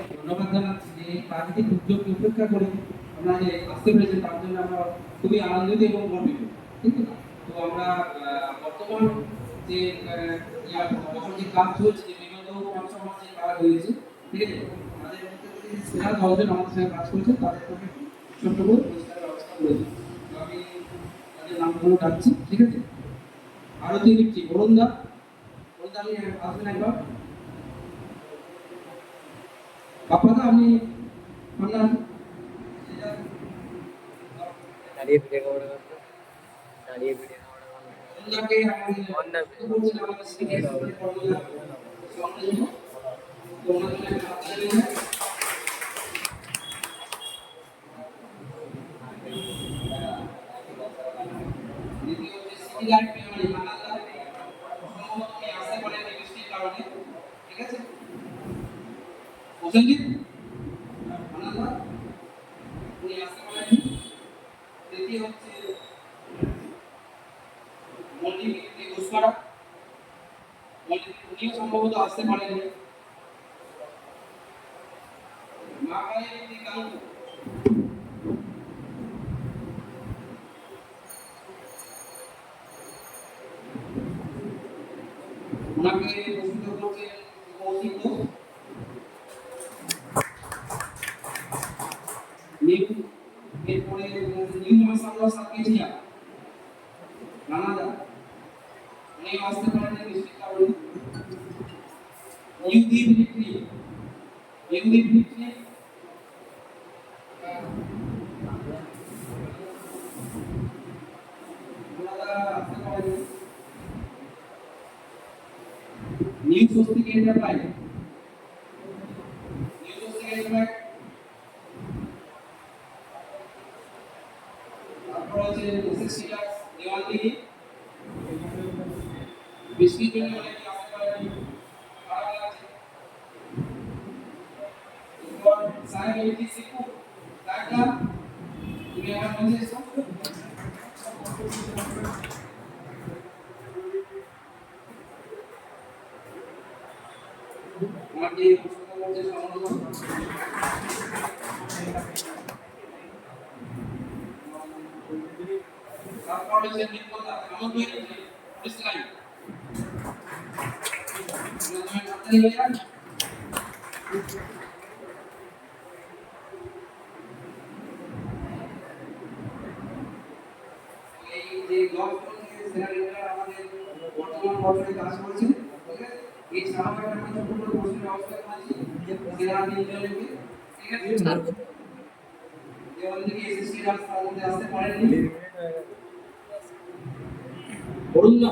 ধন্যবাদ জানাচ্ছি যে এই প্রাকৃতিক দুর্যোগকে উপেক্ষা করে আমরা যে আসতে পেরেছি তার জন্য আমরা খুবই আনন্দিত এবং গর্বিত। ঠিক আছে? তো আমরা বর্তমান যে বছর যে কাজ চলছে যে বিগত ৫ মাস যে কাজ হয়েছে, ঠিক আছে? তাদের মধ্যে থেকে সেরা ১০ জন আমাদের সঙ্গে কাজ করেছে তাদের জন্য একটু ছোট্ট করে পুরস্কারের ব্যবস্থা করেছি। তো আমি তাদের নামগুলো ডাকছি, ঠিক আছে? আরতি লিখছি বরুণ দা, বরুণ দা আপনি আসবেন একবার। বাপ্পাদা আপনি আপনার দাঁড়িয়ে ভিডিও কভার করতো, দাঁড়িয়ে ভিডিও কভার বরুণদাকে আমাদের বলছেন আমাদের সিনিয়র কর্মকর্তা সম্মানিত তো ওনার জন্য একটা হাত তালি দিন। দ্বিতীয় হচ্ছে সিটি লাইট মেমোরি মানালা সম্ভবত উনি আসতে পারেন বৃষ্টির কারণে, ঠিক আছে? প্রসেনজিৎ মানালা উনি আসতে পারেন। তৃতীয় হচ্ছে মল্লিক ঘোষপাড়া, মল্লিক উনিও সম্ভবত আসতে পারেননি। মা কালী কালু ওনাকে প্রশ্ন করছে কৌশিক ঘোষ নিউ, এরপরে নিউ মাসাল্লাহ সাকিজিয়া রানাদা উনি আসতে পারেন বৃষ্টির কারণে। নিউ দ্বীপ লিখনি ওনারা আসতে পারেন। নিউ স্বস্তিক এন্টারপ্রাইজ তারপর হচ্ছে এসএস সিলাস দেওয়ানগিরি বৃষ্টির জন্য অনেকে আসতে পারেনি, খারাপ লাগছে। এরপর সাহেব এটি সিকু সাহেবরা তুমি আমার মধ্যে এসো। আমাকে প্রশ্ন করছে সম্মানিত তারপর হচ্ছে নির্মলতা সামগ্রী ইসলাম এই যে লকডাউন থেকে সেনারিটা আমাদের বর্তমান বছরে কাজ করছে, ঠিক আছে? এই সামগ্রী আমরা ছোট ছোট কোর্সের ব্যবস্থা করেছি সেনা তিনজনকে, ঠিক আছে? যেমন থেকে এসএসসি রাস্তার মধ্যে আসতে পারেননি বলুন না